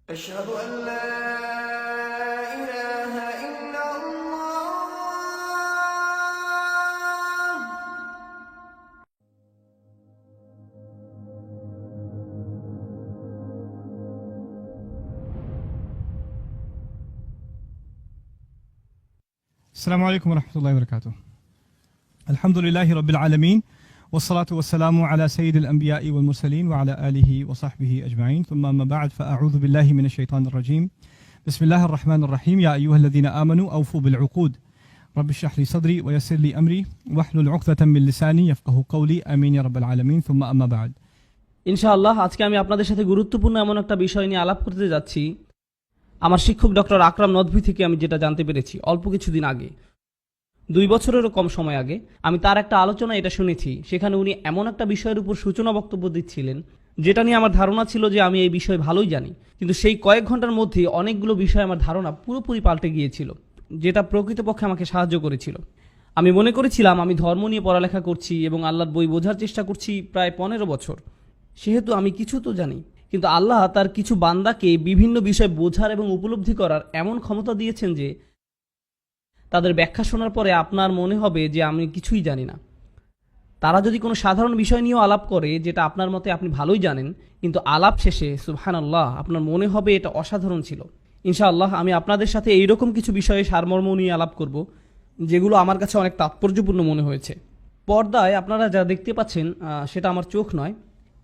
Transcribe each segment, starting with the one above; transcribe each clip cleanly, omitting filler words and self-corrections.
أشهد أن لا إله إلا الله. السلام عليكم ورحمة الله وبركاته. الحمد لله رب العالمين والصلاة والسلام على سيد الأنبياء والمرسلين وعلى آله وصحبه أجمعين ثم أما بعد فأعوذ بالله من الشيطان الرجيم. بسم الله الرحمن الرحيم. يا أيها الذين آمنوا أوفوا بالعقود رب اشرح لي صدري ويسر لي أمري واحلل عقدة من لساني يفقهوا قولي آمين يا رب العالمين ثم أما بعد. ইনশাআল্লাহ আজকে আমি আপনাদের সাথে গুরুত্বপূর্ণ এমন একটা বিষয় নিয়ে আলাপ করতে যাচ্ছি। আমার শিক্ষক ডক্টর আকরাম নদভী থেকে আমি যেটা জানতে পেরেছি অল্প কিছুদিন আগে, 2 বছরেরও কম সময় আগে, আমি তার একটা আলোচনা এটা শুনেছি। সেখানে উনি এমন একটা বিষয়ের উপর সূচনা বক্তব্য দিচ্ছিলেন যেটা নিয়ে আমার ধারণা ছিল যে আমি এই বিষয় ভালোই জানি, কিন্তু সেই কয়েক ঘন্টার মধ্যে অনেকগুলো বিষয় আমার ধারণা পুরোপুরি পাল্টে গিয়েছিল, যেটা প্রকৃতপক্ষে আমাকে সাহায্য করেছিল। আমি মনে করেছিলাম আমি ধর্ম নিয়ে পড়ালেখা করছি এবং আল্লাহর বই বোঝার চেষ্টা করছি প্রায় 15 বছর, সেহেতু আমি কিছু তো জানি। কিন্তু আল্লাহ তার কিছু বান্দাকে বিভিন্ন বিষয় বোঝার এবং উপলব্ধি করার এমন ক্ষমতা দিয়েছেন যে তাদের ব্যাখ্যা শোনার পরে আপনার মনে হবে যে আমি কিছুই জানি না। তারা যদি কোনো সাধারণ বিষয় নিয়েও আলাপ করে যেটা আপনার মতে আপনি ভালোই জানেন, কিন্তু আলাপ শেষে সুবহানাল্লাহ আপনার মনে হবে এটা অসাধারণ ছিল। ইনশাআল্লাহ আমি আপনাদের সাথে এইরকম কিছু বিষয়ে সারমর্ম নিয়ে আলাপ করব যেগুলো আমার কাছে অনেক তাৎপর্যপূর্ণ মনে হয়েছে। পর্দায় আপনারা যা দেখতে পাচ্ছেন সেটা আমার চোখ নয়,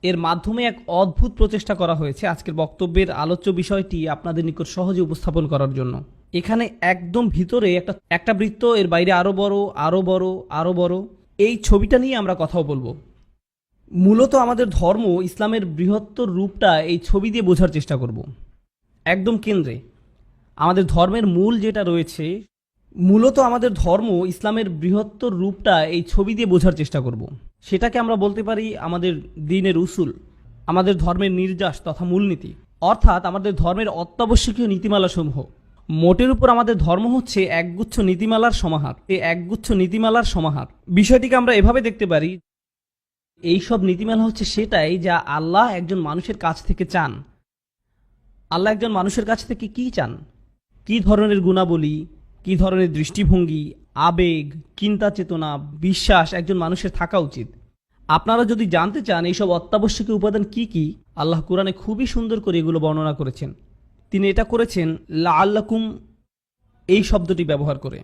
এর মাধ্যমে এক অদ্ভুত প্রচেষ্টা করা হয়েছে আজকের বক্তব্যের আলোচ্য বিষয়টি আপনাদের নিকট সহজে উপস্থাপন করার জন্য। এখানে একদম ভিতরে একটা বৃত্ত, এর বাইরে আরো বড় আরো বড় আরো বড়, এই ছবিটা নিয়ে আমরা কথাও বলবো। মূলত আমাদের ধর্ম ইসলামের বৃহত্তর রূপটা এই ছবি দিয়ে বোঝার চেষ্টা করব। একদম কেন্দ্রে আমাদের ধর্মের মূল যেটা রয়েছে, মূলত আমাদের ধর্ম ইসলামের বৃহত্তর রূপটা এই ছবি দিয়ে বোঝার চেষ্টা করব। সেটাকে আমরা বলতে পারি আমাদের দ্বীনের উসুল, আমাদের ধর্মের নির্যাস তথা মূলনীতি, অর্থাৎ আমাদের ধর্মের অত্যাবশ্যকীয় নীতিমালাসমূহ। মোটের উপর আমাদের ধর্ম হচ্ছে একগুচ্ছ নীতিমালার সমাহার। এই একগুচ্ছ নীতিমালার সমাহার বিষয়টিকে আমরা এভাবে দেখতে পারি, এই সব নীতিমালা হচ্ছে সেটাই যা আল্লাহ একজন মানুষের কাছ থেকে চান। আল্লাহ একজন মানুষের কাছ থেকে কি চান, কি ধরনের গুণাবলী, কি ধরনের দৃষ্টিভঙ্গি, আবেগ, চিন্তা চেতনা, বিশ্বাস একজন মানুষের থাকা উচিত। আপনারা যদি জানতে চান এইসব অত্যাবশ্যকীয় উপাদান কি কি, আল্লাহ কোরআনে খুবই সুন্দর করে এগুলো বর্ণনা করেছেন। তিনি এটা করেছেন লাআল্লাকুম, এই শব্দটি ব্যবহার করে।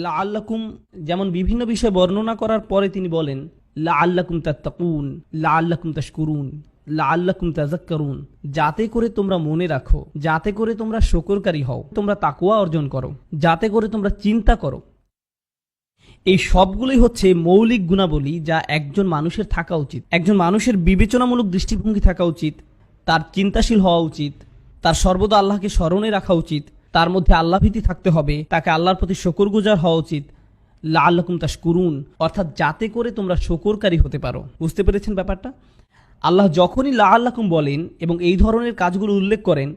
লাআল্লাকুম যেমন বিভিন্ন বিষয় বর্ণনা করার পরে তিনি বলেন লাআল্লাকুম তাত্তাকুন, লাআল্লাকুম তাশকুরুন, লাআল্লাকুম তাযাক্কারুন, যাতে করে তোমরা মনে রাখো, যাতে করে তোমরা শুকরকারী হও, তোমরা তাকওয়া অর্জন করো, যাতে করে তোমরা চিন্তা করো। এই সবগুলোই হচ্ছে মৌলিক গুণাবলী যা একজন মানুষের থাকা উচিত। একজন মানুষের বিবেচনামূলক দৃষ্টিভঙ্গি থাকা উচিত, তার চিন্তাশীল হওয়া উচিত, তার সর্বদা আল্লাহকে স্মরণে রাখা উচিত, তার মধ্যে আল্লাহভীতি থাকতে হবে, তাকে আল্লাহর প্রতি শুকরগুজার হওয়া উচিত। লাআল্লাকুম তাশকুরুন, অর্থাৎ যাতে করে তোমরা শুকরকারী হতে পারো। বুঝতে পেরেছেন ব্যাপারটা? আল্লাহ যখনই লাআল্লাকুম বলেন এবং এই ধরনের কাজগুলো উল্লেখ করেন,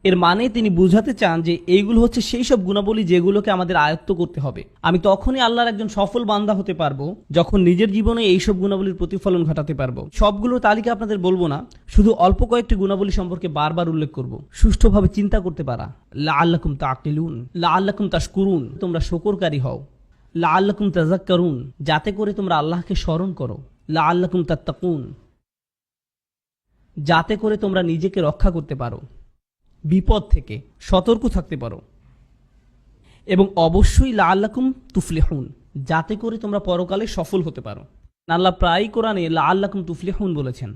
এর মানে তিনি বুঝাতে চান যে এইগুলো হচ্ছে সেই সব গুণাবলী যেগুলোকে আমাদের আয়ত্ত করতে হবে। আমি তখনই আল্লাহর একজন সফল বান্দা হতে পারবো যখন নিজের জীবনে এইসব গুণাবলীর প্রতিফলন ঘটাতে পারবো। সবগুলোর তালিকা আপনাদের বলবো না, শুধু অল্প কয়েকটি গুণাবলী সম্পর্কে বারবার উল্লেখ করব। সুষ্ঠুভাবে চিন্তা করতে পারা, লাআল্লাকুম তাআকিলুন, লাআল্লাকুম তাশকুরুন, তোমরা শুকরকারী হও, লাআল্লাকুম তাযাক্কারুন, যাতে করে তোমরা আল্লাহকে স্মরণ করো, লাআল্লাকুম তাত্তাকুন, যাতে করে তোমরা নিজেকে রক্ষা করতে পারো, বিপদ থেকে সতর্ক থাকতে পারো, এবং অবশ্যই লাআল্লাকুম তুফলিহুন, যাতে করে তোমরা পরকালে সফল হতে পারো। আল্লাহ প্রায়ই কোরআনে লাআল্লাকুম তুফলিহুন বলেছেন।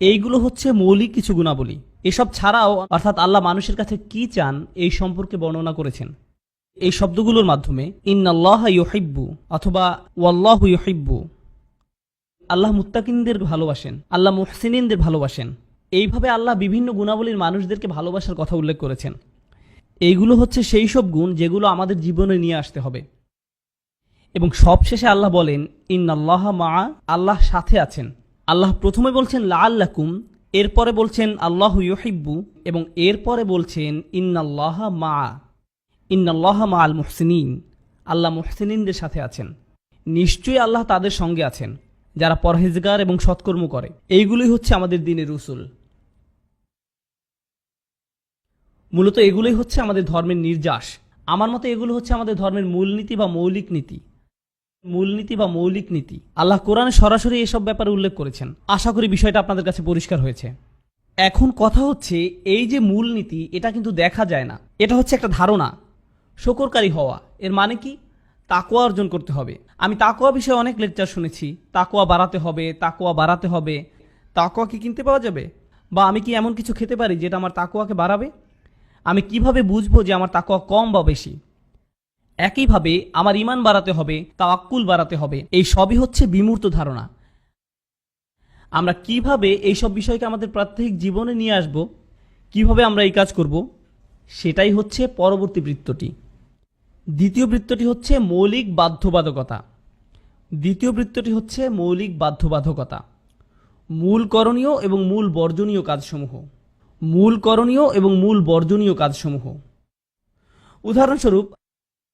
এইগুলো হচ্ছে মৌলিক কিছু গুণাবলী। এসব ছাড়াও অর্থাৎ আল্লাহ মানুষের কাছে কি চান এই সম্পর্কে বর্ণনা করেছেন এই শব্দগুলোর মাধ্যমে। ইন্নাল্লাহা ইউহিব্বু অথবা ওয়াল্লাহু ইউহিব্বু, আল্লাহ মুত্তাকিনদের ভালোবাসেন, আল্লাহ মুহসিনিনদের ভালোবাসেন। এইভাবে আল্লাহ বিভিন্ন গুণাবলীর মানুষদেরকে ভালোবাসার কথা উল্লেখ করেছেন। এইগুলো হচ্ছে সেই সব গুণ যেগুলো আমাদের জীবনে নিয়ে আসতে হবে। এবং সবশেষে আল্লাহ বলেন ইন্নাল্লাহা মাআ, আল্লাহ সাথে আছেন। আল্লাহ প্রথমে বলছেন লাআল্লাকুম, এরপরে বলছেন আল্লাহু ইউহিব্বু, এবং এরপরে বলছেন ইন্নাল্লাহা মাআ, ইন্নাল্লাহা মাআল মুহসিনিন, আল্লাহ মুহসিনিনদের সাথে আছেন। নিশ্চয়ই আল্লাহ তাদের সঙ্গে আছেন যারা পরহেজগার এবং সৎকর্ম করে। এইগুলোই হচ্ছে আমাদের দ্বীনের উসুল। মূলত এগুলোই হচ্ছে আমাদের ধর্মের নির্যাস। আমার মতে এগুলো হচ্ছে আমাদের ধর্মের মূলনীতি বা মৌলিক নীতি। আল্লাহ কোরআনে সরাসরি এসব ব্যাপারে উল্লেখ করেছেন। আশা করি বিষয়টা আপনাদের কাছে পরিষ্কার হয়েছে। এখন কথা হচ্ছে, এই যে মূলনীতি, এটা কিন্তু দেখা যায় না, এটা হচ্ছে একটা ধারণা। শকরকারী হওয়া এর মানে কি? তাকওয়া অর্জন করতে হবে। আমি তাকওয়া বিষয়ে অনেক লেকচার শুনেছি। তাকওয়া বাড়াতে হবে। তাকওয়া কি কিনতে পাওয়া যাবে? বা আমি কি এমন কিছু খেতে পারি যেটা আমার তাকওয়াকে বাড়াবে? আমি কিভাবে বুঝবো যে আমার তাকওয়া কম বা বেশি? একইভাবে আমার ঈমান বাড়াতে হবে, তাওয়াক্কুল বাড়াতে হবে। এই সবই হচ্ছে বিমূর্ত ধারণা। আমরা কিভাবে এইসব বিষয়কে আমাদের প্রাত্যহিক জীবনে নিয়ে আসব, কিভাবে আমরা এই কাজ করব, সেটাই হচ্ছে পরবর্তী বৃত্তটি। দ্বিতীয় বৃত্তটি হচ্ছে মৌলিক বাধ্যবাধকতা। মূল করণীয় এবং মূল বর্জনীয় কাজসমূহ। উদাহরণস্বরূপ,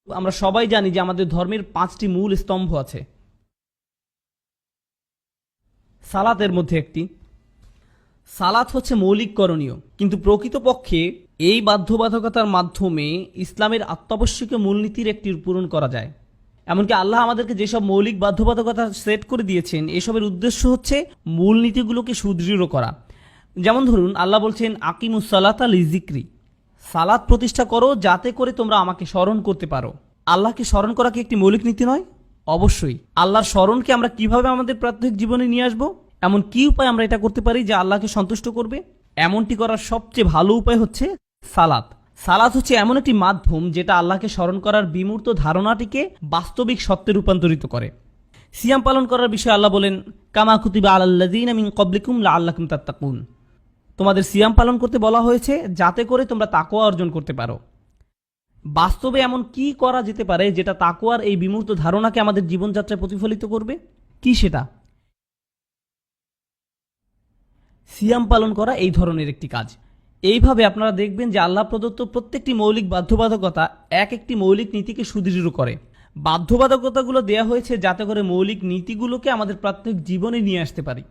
আমরা সবাই জানি যে আমাদের ধর্মের 5টি মূল স্তম্ভ আছে। সালাতের মধ্যে একটি। সালাত হচ্ছে মৌলিক করণীয়, কিন্তু প্রকৃতপক্ষে এই বাধ্যবাধকতার মাধ্যমে ইসলামের অত্যাবশ্যকীয় মূলনীতির একটি পূরণ করা যায়। এমনকি আল্লাহ আমাদেরকে যেসব মৌলিক বাধ্যবাধকতা সেট করে দিয়েছেন, এসবের উদ্দেশ্য হচ্ছে মূলনীতিগুলোকে সুদৃঢ় করা। যেমন ধরুন, আল্লাহ বলছেন আকিমুস সালাতা লিযিকরি, সালাত প্রতিষ্ঠা করো যাতে করে তোমরা আমাকে স্মরণ করতে পারো। আল্লাহকে স্মরণ করা কি একটি মৌলিক নীতি নয়? অবশ্যই। আল্লাহর স্মরণকে আমরা কিভাবে আমাদের প্রাত্যহিক জীবনে নিয়ে আসবো? এমন কি উপায় আমরা এটা করতে পারি যে আল্লাহকে সন্তুষ্ট করবে? এমনটি করার সবচেয়ে ভালো উপায় হচ্ছে সালাত। সালাত হচ্ছে এমন একটি মাধ্যম যেটা আল্লাহকে স্মরণ করার বিমূর্ত ধারণাটিকে বাস্তবিক সত্যে রূপান্তরিত করে। সিয়াম পালন করার বিষয়ে আল্লাহ বলেন, কামা কুতিবা আলাল্লাযীনা মিন ক্বাবলিকুম লাআল্লাকুম তাত্তাকুন, তোমাদের সিয়াম পালন করতে বলা হয়েছে যাতে করে তোমরা তাকওয়া অর্জন করতে পারো। বাস্তবে এমন কি করা যেতে পারে যেটা তাকওয়ার এই বিমূর্ত ধারণাকে আমাদের জীবনযাত্রায় প্রতিফলিত করবে? কি সেটা? সিয়াম পালন করা এই ধরনের একটি কাজ। এইভাবে আপনারা দেখবেন যে আল্লাহ প্রদত্ত প্রত্যেকটি মৌলিক বাধ্যবাধকতা এক একটি মৌলিক নীতিকে সুদৃঢ় করে। বাধ্যবাধকতাগুলো দেয়া হয়েছে যাতে করে মৌলিক নীতিগুলোকে আমাদের প্রত্যেক জীবনে নিয়ে আসতে পারি।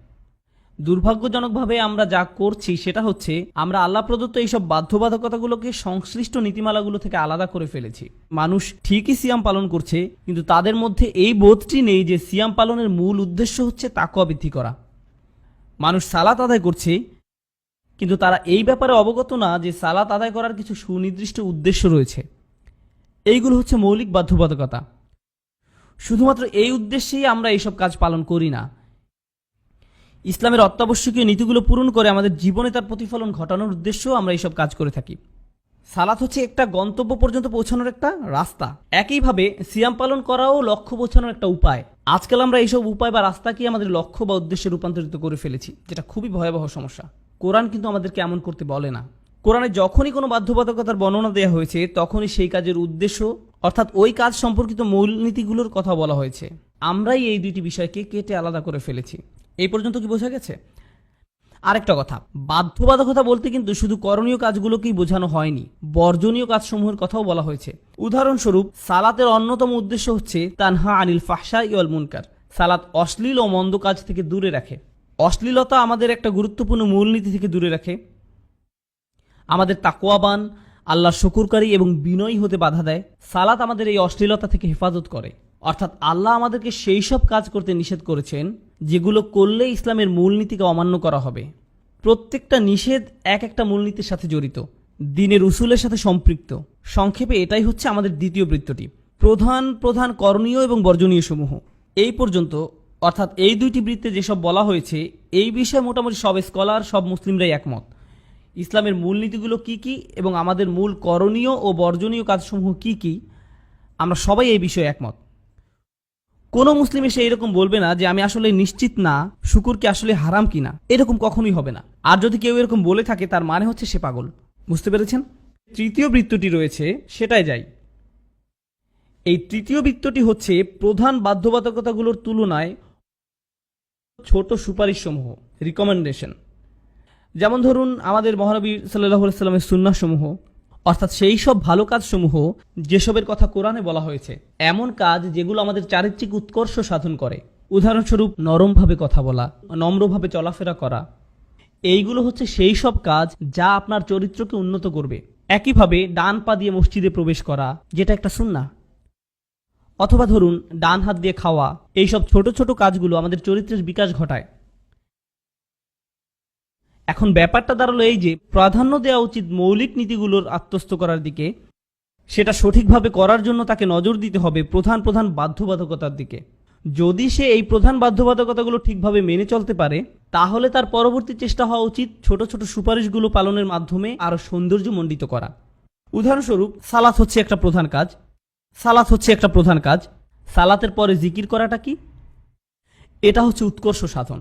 দুর্ভাগ্যজনকভাবে আমরা যা করছি সেটা হচ্ছে, আমরা আল্লাহ প্রদত্ত এইসব বাধ্যবাধকতাগুলোকে সংশ্লিষ্ট নীতিমালাগুলো থেকে আলাদা করে ফেলেছি। মানুষ ঠিকই সিয়াম পালন করছে, কিন্তু তাদের মধ্যে এই বোধটি নেই যে সিয়াম পালনের মূল উদ্দেশ্য হচ্ছে তাকওয়া বৃদ্ধি করা। মানুষ সালাত আদায় করছে, কিন্তু তারা এই ব্যাপারে অবগত না যে সালাত আদায় করার কিছু সুনির্দিষ্ট উদ্দেশ্য রয়েছে। এইগুলো হচ্ছে মৌলিক বাধ্যবাধকতা। শুধুমাত্র এই উদ্দেশ্যেই আমরা এইসব কাজ পালন করি না। ইসলামের অত্যাবশ্যকীয় নীতিগুলো পূরণ করে আমাদের জীবনে তার প্রতিফলন ঘটানোর উদ্দেশ্যেও আমরা এইসব কাজ করে থাকি। সালাত হচ্ছে একটা গন্তব্য পর্যন্ত পৌঁছানোর একটা রাস্তা। একইভাবে সিয়াম পালন করাও লক্ষ্য পৌঁছানোর একটা উপায়। আজকাল আমরা এইসব উপায় বা রাস্তাকে আমাদের লক্ষ্য বা উদ্দেশ্যে রূপান্তরিত করে ফেলেছি, যেটা খুবই ভয়াবহ সমস্যা। কোরআন কিন্তু আমাদেরকে এমন করতে বলে না। কোরআনে যখনই কোনো বাধ্যবাধকতার বর্ণনা দেওয়া হয়েছে, তখনই সেই কাজের উদ্দেশ্য অর্থাৎ ওই কাজ সম্পর্কিত মূলনীতিগুলোর কথা বলা হয়েছে। আমরাই এই দুইটি বিষয়কে কেটে আলাদা করে ফেলেছি। এই পর্যন্ত কি বোঝা গেছে? আরেকটা কথা, বাধ্যবাধকতা বলতে কিন্তু শুধু করণীয় কাজগুলোকেই বোঝানো হয়নি, বর্জনীয় কাজসমূহের কথাও বলা হয়েছে। উদাহরণস্বরূপ, সালাতের অন্যতম উদ্দেশ্য হচ্ছে তানহা আনিল ফাহশাই ওয়াল মুনকার। সালাত অশ্লীল ও মন্দ কাজ থেকে দূরে রাখে। অশ্লীলতা আমাদের একটা গুরুত্বপূর্ণ মূলনীতি থেকে দূরে রাখে। আমাদের তাকওয়াবান, আল্লাহর শুকরকারী এবং বিনয়ী হতে বাধা দেয়। সালাত আমাদের এই অশ্লীলতা থেকে হেফাজত করে। অর্থাৎ আল্লাহ আমাদেরকে সেই সব কাজ করতে নিষেধ করেছেন যেগুলো করলে ইসলামের মূলনীতিকে অমান্য করা হবে। প্রত্যেকটা নিষেধ এক একটা মূলনীতির সাথে জড়িত, দ্বীনের উসুলের সাথে সম্পৃক্ত। সংক্ষেপে এটাই হচ্ছে আমাদের দ্বিতীয় বৃত্তটি, প্রধান করণীয় এবং বর্জনীয় সমূহ। এই পর্যন্ত অর্থাৎ এই দুইটি বৃত্তে যেসব বলা হয়েছে, এই বিষয়ে মোটামুটি সব স্কলার, সব মুসলিমরাই একমত। ইসলামের মূলনীতিগুলো কি কি এবং আমাদের মূল করণীয় ও বর্জনীয় কাজসমূহ কি কি, আমরা সবাই এই বিষয়ে একমত। কোনো মুসলিম এসে এরকম বলবে না যে আমি আসলে নিশ্চিত না শুকুর কি আসলে হারাম কিনা। এরকম কখনোই হবে না। আর যদি কেউ এরকম বলে থাকে, তার মানে হচ্ছে সে পাগল। বুঝতে পেরেছেন? তৃতীয় বৃত্তটি রয়েছে, সেটাই যাই। এই তৃতীয় বৃত্তটি হচ্ছে প্রধান বাধ্যবাধকতাগুলোর তুলনায় ছোট সুপারিশ সমূহ, রিকমেন্ডেশন। যেমন ধরুন, আমাদের মহানবী সাল্লাল্লাহু আলাইহি সাল্লামের সুন্নাহ সমূহ, অর্থাৎ সেই সব ভালো কাজসমূহ যেসবের কথা কোরআনে বলা হয়েছে। এমন কাজ যেগুলো আমাদের চারিত্রিক উৎকর্ষ সাধন করে। উদাহরণস্বরূপ, নরমভাবে কথা বলা, নম্রভাবে চলাফেরা করা। এইগুলো হচ্ছে সেই সব কাজ যা আপনার চরিত্রকে উন্নত করবে। একইভাবে ডান পা দিয়ে মসজিদে প্রবেশ করা, যেটা একটা সুন্নাহ, অথবা ধরুন ডান হাত দিয়ে খাওয়া, এইসব ছোট ছোট কাজগুলো আমাদের চরিত্রের বিকাশ ঘটায়। এখন ব্যাপারটা দাঁড়ালো এই যে প্রাধান্য দেওয়া উচিত মৌলিক নীতিগুলোর আত্মস্থ করার দিকে, সেটা সঠিকভাবে করার জন্য তাকে নজর দিতে হবে প্রধান প্রধান বাধ্যবাধকতার দিকে। যদি সে এই প্রধান বাধ্যবাধকতাগুলো ঠিকভাবে মেনে চলতে পারে, তাহলে তার পরবর্তী চেষ্টা হওয়া উচিত ছোট ছোট সুপারিশগুলো পালনের মাধ্যমে আরো সৌন্দর্যমণ্ডিত করা। উদাহরণস্বরূপ সালাত হচ্ছে একটা প্রধান কাজ। সালাতের পরে জিকির করাটা কি? এটা হচ্ছে উৎকর্ষ সাধন।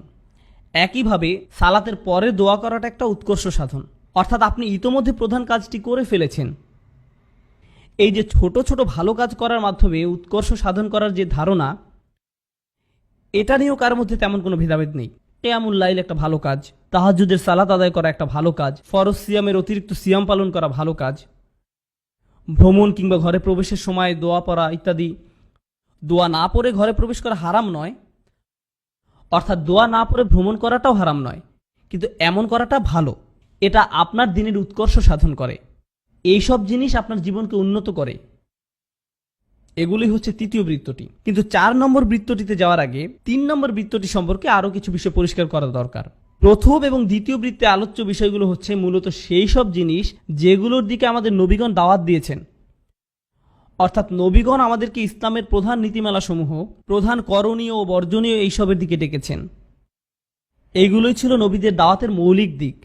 একইভাবে সালাতের পরে দোয়া করাটা একটা উৎকর্ষ সাধন। অর্থাৎ আপনি ইতোমধ্যে প্রধান কাজটি করে ফেলেছেন। এই যে ছোট ছোট ভালো কাজ করার মাধ্যমে উৎকর্ষ সাধন করার যে ধারণা, এটা নিয়েও কারোর মধ্যে তেমন কোনো ভেদাভেদ নেই। কিয়ামুল লাইল একটা ভালো কাজ, তাহাজ্জুদের সালাত আদায় করা একটা ভালো কাজ, ফরজ সিয়ামের অতিরিক্ত সিয়াম পালন করা ভালো কাজ, ভ্রমণ কিংবা ঘরে প্রবেশের সময় দোয়া পড়া ইত্যাদি। দোয়া না পড়ে ঘরে প্রবেশ করা হারাম নয়, অর্থাৎ দোয়া না পড়ে ভ্রমণ করাটাও হারাম নয়, কিন্তু এমন করাটা ভালো। এটা আপনার দিনের উৎকর্ষ সাধন করে, এইসব জিনিস আপনার জীবনকে উন্নত করে। এগুলি হচ্ছে তৃতীয় বৃত্তটি। কিন্তু 4 নম্বর বৃত্তটিতে যাওয়ার আগে 3 নম্বর বৃত্তটি সম্পর্কে আরও কিছু বিষয় পরিষ্কার করা দরকার। প্রথম এবং দ্বিতীয় বৃত্তে আলোচ্য বিষয়গুলো হচ্ছে মূলত সেই সব জিনিস যেগুলোর দিকে আমাদের নবীগণ দাওয়াত দিয়েছেন। অর্থাৎ নবীগণ আমাদেরকে ইসলামের প্রধান নীতিমালাসমূহ, প্রধান করণীয় ও বর্জনীয় এইসবের দিকে ডেকেছেন। এইগুলোই ছিল নবীদের দাওয়াতের মৌলিক দিক।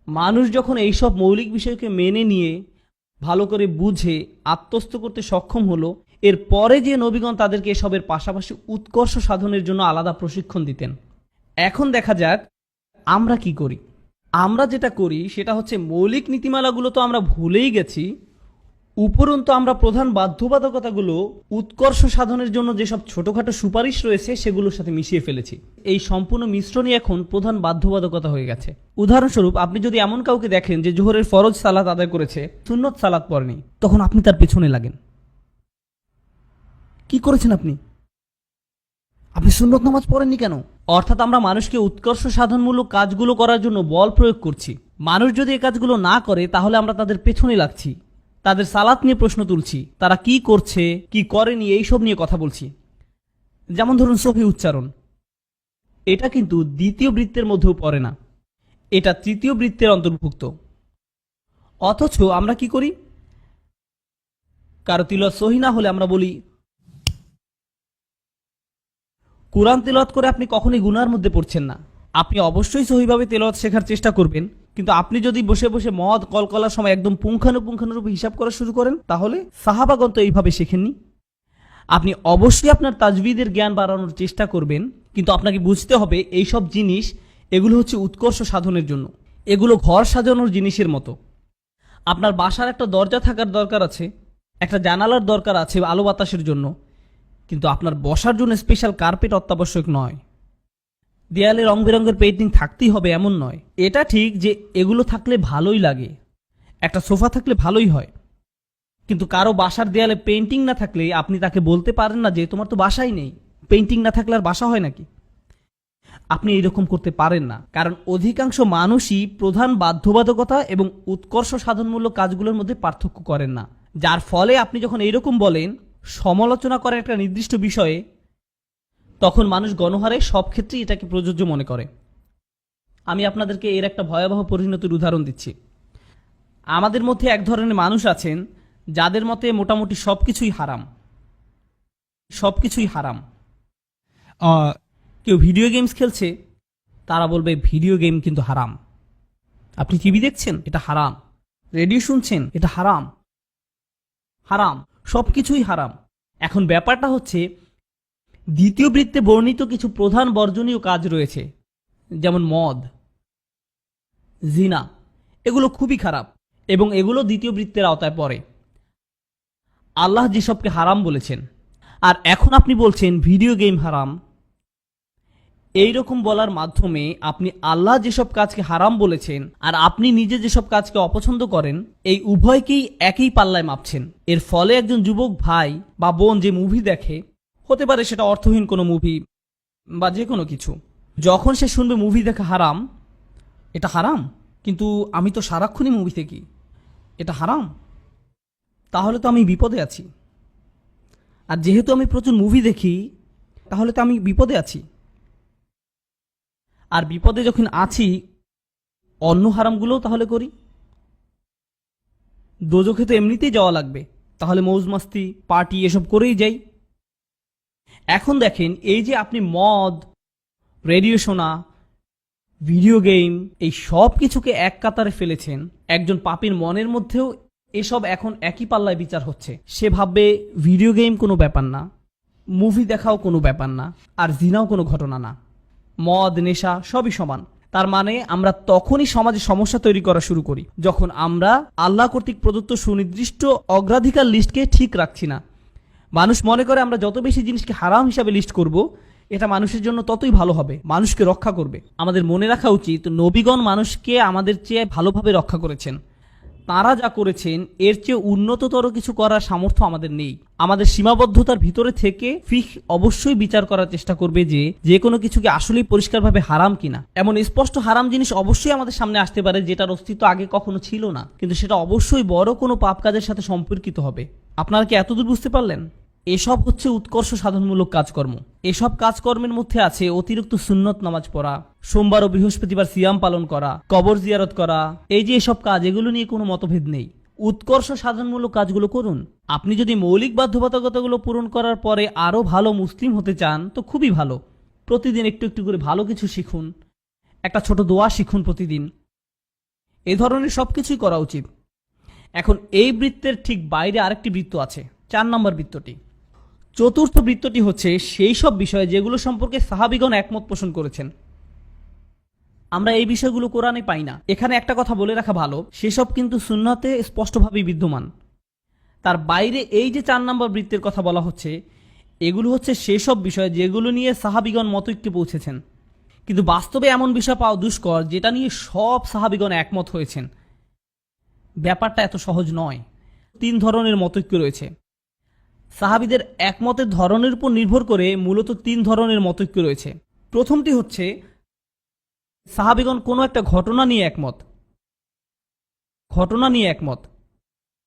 মানুষ যখন এইসব মৌলিক বিষয়কে মেনে নিয়ে ভালো করে বুঝে আত্মস্থ করতে সক্ষম হলো, এর পরে যে নবীগণ তাদেরকে এসবের পাশাপাশি উৎকর্ষ সাধনের জন্য আলাদা প্রশিক্ষণ দিতেন। এখন দেখা যাক আমরা কি করি। আমরা যেটা করি সেটা হচ্ছে মৌলিক নীতিমালাগুলো তো আমরা ভুলেই গেছি, উপরন্তু আমরা প্রধান বাধ্যবাধকতাগুলো উৎকর্ষ সাধনের জন্য যেসব ছোটখাটো সুপারিশ রয়েছে সেগুলোর সাথে মিশিয়ে ফেলেছি। এই সম্পূর্ণ মিশ্রণই এখন প্রধান বাধ্যবাধকতা হয়ে গেছে। উদাহরণস্বরূপ, আপনি যদি এমন কাউকে দেখেন যে জোহরের ফরজ সালাত আদায় করেছে, সুন্নত সালাত পড়েনি, তখন আপনি তার পেছনে লাগেন। কি করেছেন আপনি সুন্নত নামাজ পড়েননি কেন? অর্থাৎ আমরা মানুষকে উৎকর্ষ সাধনমূলক কাজগুলো করার জন্য বল প্রয়োগ করছি। মানুষ যদি এই কাজগুলো না করে তাহলে আমরা তাদের পেছনে লাগছি, তাদের সালাত নিয়ে প্রশ্ন তুলছি, তারা কি করছে কি করেনি এইসব নিয়ে কথা বলছি। যেমন ধরুন সহিহ উচ্চারণ, এটা কিন্তু দ্বিতীয় বৃত্তের মধ্যেও পড়ে না, এটা তৃতীয় বৃত্তের অন্তর্ভুক্ত। অথচ আমরা কি করি? কারো তিলাওয়াত সহিহ না হলে আমরা বলি কুরআন তেলাওয়াত করে আপনি কখনোই গুনার মধ্যে পড়ছেন না। আপনি অবশ্যই সহিভাবে তেলাওয়াত শেখার চেষ্টা করবেন, কিন্তু আপনি যদি বসে বসে মদ কলকলার সময় একদম পুঙ্খানুপুঙ্খানুরূপে হিসাব করা শুরু করেন, তাহলে সাহাবাগণ তো এইভাবে শেখেননি। আপনি অবশ্যই আপনার তাজবিদের জ্ঞান বাড়ানোর চেষ্টা করবেন, কিন্তু আপনাকে বুঝতে হবে এইসব জিনিস এগুলো হচ্ছে উৎকর্ষ সাধনের জন্য। এগুলো ঘর সাজানোর জিনিসের মতো। আপনার বাসার একটা দরজা থাকার দরকার আছে, একটা জানালার দরকার আছে আলো বাতাসের জন্য, কিন্তু আপনার বসার জন্য স্পেশাল কার্পেট অত্যাবশ্যক নয়। দেয়ালে রং বেরঙের পেইন্টিং থাকতেই হবে এমন নয়। এটা ঠিক যে এগুলো থাকলে ভালোই লাগে, একটা সোফা থাকলে ভালোই হয়, কিন্তু কারো বাসার দেয়ালে পেইন্টিং না থাকলে আপনি তাকে বলতে পারেন না যে তোমার তো বাসাই নেই। পেইন্টিং না থাকলে আর বাসা হয় নাকি? আপনি এইরকম করতে পারেন না, কারণ অধিকাংশ মানুষই প্রধান বাধ্যবাধকতা এবং উৎকর্ষ সাধনমূলক কাজগুলোর মধ্যে পার্থক্য করেন না, যার ফলে আপনি যখন এইরকম বলেন, সমালোচনা করেন একটা নির্দিষ্ট বিষয়ে, তখন মানুষ গণহারে সব ক্ষেত্রেই এটাকে প্রযোজ্য মনে করে। আমি আপনাদেরকে এর একটা ভয়াবহ পরিণতির উদাহরণ দিচ্ছি। আমাদের মধ্যে এক ধরনের মানুষ আছেন যাদের মতে মোটামুটি সবকিছুই হারাম। সবকিছুই হারাম। কেউ ভিডিও গেমস খেলছে, তারা বলবে ভিডিও গেম কিন্তু হারাম। আপনি টিভি দেখছেন, এটা হারাম। রেডিও শুনছেন, এটা হারাম। হারাম, সবকিছুই হারাম। এখন ব্যাপারটা হচ্ছে দ্বিতীয় বৃত্তে বর্ণিত কিছু প্রধান বর্জনীয় কাজ রয়েছে, যেমন মদ, জিনা, এগুলো খুবই খারাপ এবং এগুলো দ্বিতীয় বৃত্তের আওতায় পড়ে। আল্লাহ যেসবকে হারাম বলেছেন, আর এখন আপনি বলছেন ভিডিও গেম হারাম। এইরকম বলার মাধ্যমে আপনি আল্লাহ যেসব কাজকে হারাম বলেছেন আর আপনি নিজে যেসব কাজকে অপছন্দ করেন, এই উভয়কেই একই পাল্লায় মাপছেন। এর ফলে একজন যুবক ভাই বা বোন যে মুভি দেখে, হতে পারে সেটা অর্থহীন কোনো মুভি বা যে কোনো কিছু, যখন সে শুনবে মুভি দেখা হারাম, এটা হারাম, কিন্তু আমি তো সারাক্ষণই মুভি দেখি, এটা হারাম, তাহলে তো আমি বিপদে আছি। আর যেহেতু আমি প্রচুর মুভি দেখি, তাহলে তো আমি বিপদে আছি। আর বিপদে যখন আছি, অন্য হারামগুলোও তাহলে করি। দোজখে তো এমনিতেই যাওয়া লাগবে, তাহলে মৌজ মাস্তি পার্টি এসব করেই যাই। এখন দেখেন, এই যে আপনি মদ, রেডিও শোনা, ভিডিও গেম, এই সব কিছুকে এক কাতারে ফেলেছেন, একজন পাপীর মনের মধ্যেও এসব এখন একই পাল্লায় বিচার হচ্ছে। সে ভাববে ভিডিও গেম কোনো ব্যাপার না, মুভি দেখাও কোনো ব্যাপার না, আর জিনাও কোনো ঘটনা না, মদ নেশা সবই সমান। তার মানে আমরা তখনই সমাজে সমস্যা তৈরি করা শুরু করি যখন আমরা আল্লাহ কর্তৃক প্রদত্ত সুনির্দিষ্ট অগ্রাধিকার লিস্টকে ঠিক রাখছি না। মানুষ মনে করে আমরা যত বেশি জিনিসকে হারাম হিসাবে লিস্ট করব, এটা মানুষের জন্য ততই ভালো হবে, মানুষকে রক্ষা করবে। আমাদের মনে রাখা উচিত, নবীগণ মানুষকে আমাদের চেয়ে ভালোভাবে রক্ষা করেছেন। তাঁরা যা করেছেন এর চেয়ে উন্নততর কিছু করার সামর্থ্য আমাদের নেই। আমাদের সীমাবদ্ধতার ভিতরে থেকে ফিকহ অবশ্যই বিচার করার চেষ্টা করবে যে কোনো কিছুকে আসলেই পরিষ্কারভাবে হারাম কিনা। এমন স্পষ্ট হারাম জিনিস অবশ্যই আমাদের সামনে আসতে পারে যেটার অস্তিত্ব আগে কখনো ছিল না, কিন্তু সেটা অবশ্যই বড় কোনো পাপ কাজের সাথে সম্পর্কিত হবে। আপনারা কি এতদূর বুঝতে পারলেন? এসব হচ্ছে উৎকর্ষ সাধনমূলক কাজকর্ম। এসব কাজকর্মের মধ্যে আছে অতিরিক্ত সুন্নত নামাজ পড়া, সোমবার ও বৃহস্পতিবার সিয়াম পালন করা, কবর জিয়ারত করা। এই যে এসব কাজ, এগুলো নিয়ে কোনো মতভেদ নেই। উৎকর্ষ সাধনমূলক কাজগুলো করুন। আপনি যদি মৌলিক বাধ্যবাধকতাগুলো পূরণ করার পরে আরও ভালো মুসলিম হতে চান তো খুবই ভালো। প্রতিদিন একটু একটু করে ভালো কিছু শিখুন, একটা ছোট দোয়া শিখুন প্রতিদিন। এই ধরনের সব কিছুই করা উচিত। এখন এই বৃত্তের ঠিক বাইরে আরেকটি বৃত্ত আছে, 4 নম্বর বৃত্তটি। চতুর্থ বৃত্তটি হচ্ছে সেই সব বিষয় যেগুলো সম্পর্কে সাহাবীগণ একমত পোষণ করেছেন। আমরা এই বিষয়গুলো কোরআনে পাই না। এখানে একটা কথা বলে রাখা ভালো, সেসব কিন্তু সুন্নাতে স্পষ্টভাবেই বিদ্যমান। তার বাইরে এই যে 4 নম্বর বৃত্তের কথা বলা হচ্ছে, এগুলো হচ্ছে সেসব বিষয় যেগুলো নিয়ে সাহাবীগণ মতৈক্যে পৌঁছেছেন। কিন্তু বাস্তবে এমন বিষয় পাওয়া দুষ্কর যেটা নিয়ে সব সাহাবীগণ একমত হয়েছেন। ব্যাপারটা এত সহজ নয়। 3 ধরনের মতৈক্য রয়েছে। সাহাবীদের একমতের ধরনের উপর নির্ভর করে মূলত 3 ধরনের মতৈক্য রয়েছে। প্রথমটি হচ্ছে সাহাবীগণ কোনো একটা ঘটনা নিয়ে একমত।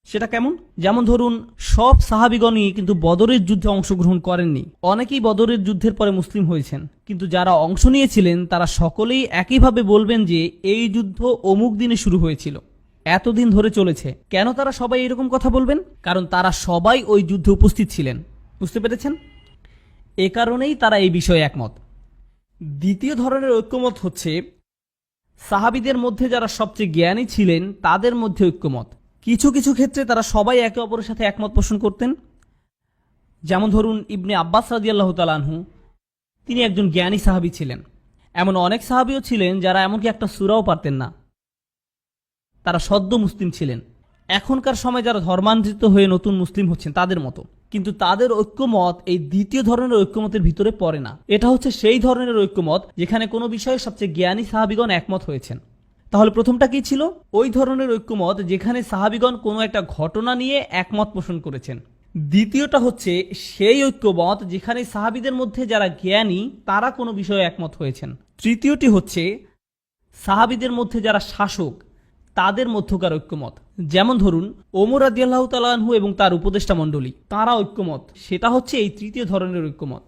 সেটা কেমন? যেমন ধরুন, সব সাহাবীগণই কিন্তু বদরের যুদ্ধে অংশগ্রহণ করেননি। অনেকেই বদরের যুদ্ধের পরে মুসলিম হয়েছেন, কিন্তু যারা অংশ নিয়েছিলেন তারা সকলেই একইভাবে বলবেন যে এই যুদ্ধ অমুক দিনে শুরু হয়েছিল, এতদিন ধরে চলেছে। কেন তারা সবাই এরকম কথা বলবেন? কারণ তারা সবাই ওই যুদ্ধে উপস্থিত ছিলেন। বুঝতে পেরেছেন? এ কারণেই তারা এই বিষয়ে একমত। দ্বিতীয় ধরনের ঐক্যমত হচ্ছে সাহাবীদের মধ্যে যারা সবচেয়ে জ্ঞানী ছিলেন তাদের মধ্যে ঐক্যমত। কিছু কিছু ক্ষেত্রে তারা সবাই একে অপরের সাথে একমত পোষণ করতেন। যেমন ধরুন, ইবনে আব্বাস রাদিয়াল্লাহু তাআলা আনহু, তিনি একজন জ্ঞানী সাহাবী ছিলেন। এমন অনেক সাহাবীও ছিলেন যারা এমনকি একটা সূরাও পারতেন না, তারা সদ্য মুসলিম ছিলেন। এখনকার সময় যারা ধর্মান্তরিত হয়ে নতুন মুসলিম হচ্ছেন তাদের মতো। কিন্তু তাদের ঐক্যমত এই দ্বিতীয় ধরনের ঐক্যমতের ভিতরে পড়ে না। এটা হচ্ছে সেই ধরনের ঐক্যমত যেখানে কোনো বিষয়ে সবচেয়ে জ্ঞানী সাহাবীগণ একমত হয়েছেন। তাহলে প্রথমটা কি ছিল? ওই ধরনের ঐক্যমত যেখানে সাহাবীগণ কোনো একটা ঘটনা নিয়ে একমত পোষণ করেছেন। দ্বিতীয়টা হচ্ছে সেই ঐক্যমত যেখানে সাহাবীদের মধ্যে যারা জ্ঞানী তারা কোনো বিষয়ে একমত হয়েছেন। তৃতীয়টি হচ্ছে সাহাবীদের মধ্যে যারা শাসক তাদের মধ্যকার ঐক্যমত। যেমন ধরুন, ওমর রাদিয়াল্লাহু তাআলা আনহু এবং তার উপদেষ্টা মণ্ডলী, তারা ঐক্যমত। সেটা হচ্ছে এই তৃতীয় ধরনের ঐক্যমত।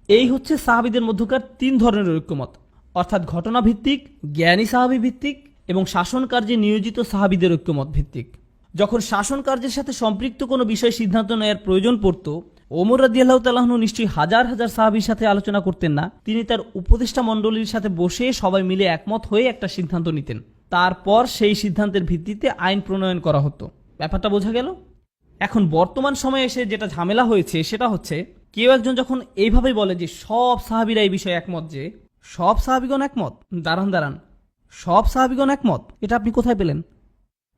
এই হচ্ছে সাহাবীদের মধ্যকার 3 ধরনের ঐক্যমত, অর্থাৎ ঘটনা ভিত্তিক, জ্ঞানী সাহাবী ভিত্তিক এবং শাসন কার্যে নিয়োজিত সাহাবীদের ঐক্যমত ভিত্তিক। যখন শাসন কার্যের সাথে সম্পৃক্ত কোনো বিষয়ে সিদ্ধান্ত নেওয়ার প্রয়োজন পড়ত, ওমর রাদিয়াল্লাহু তাআলা আনহু নিশ্চয়ই হাজার হাজার সাহাবীর সাথে আলোচনা করতেন না। তিনি তার উপদেষ্টা মণ্ডলীর সাথে বসে সবাই মিলে একমত হয়ে একটা সিদ্ধান্ত নিতেন। তারপর সেই সিদ্ধান্তের ভিত্তিতে আইন প্রণয়ন করা হতো। ব্যাপারটা বোঝা গেল? এখন বর্তমান সময়ে এসে যেটা ঝামেলা হয়েছে সেটা হচ্ছে, কেউ একজন যখন এইভাবেই বলে যে সব সাহাবীরা এই বিষয়ে একমত, যে সব সাহাবীগণ একমত, দাঁড়ান, সব সাহাবীগণ একমত, এটা আপনি কোথায় পেলেন?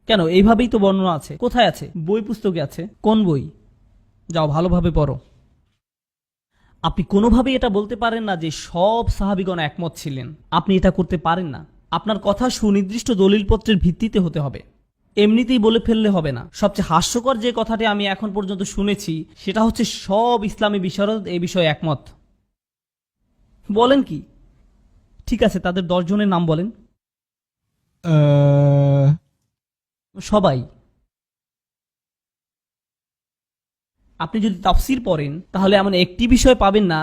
কেন, এইভাবেই তো বর্ণনা আছে। কোথায় আছে? বই পুস্তকে আছে। কোন বই? যাও ভালোভাবে পড়ো। আপনি কোনোভাবেই এটা বলতে পারেন না যে সব সাহাবীগণ একমত ছিলেন। আপনি এটা করতে পারেন না। আপনার কথা সুনির্দিষ্ট দলিলপত্রের ভিত্তিতে হতে হবে। এমনিতেই বলে ফেললে হবে না। সবচেয়ে হাস্যকর যে কথাটি আমি এখন পর্যন্ত শুনেছি সেটা হচ্ছে সব ইসলামী বিশারদ এই বিষয়ে একমত। বলেন কি? ঠিক আছে, তাদের 10 জনের নাম বলেন। সবাই। আপনি যদি তাফসির পড়েন তাহলে এমন একটি বিষয় পাবেন না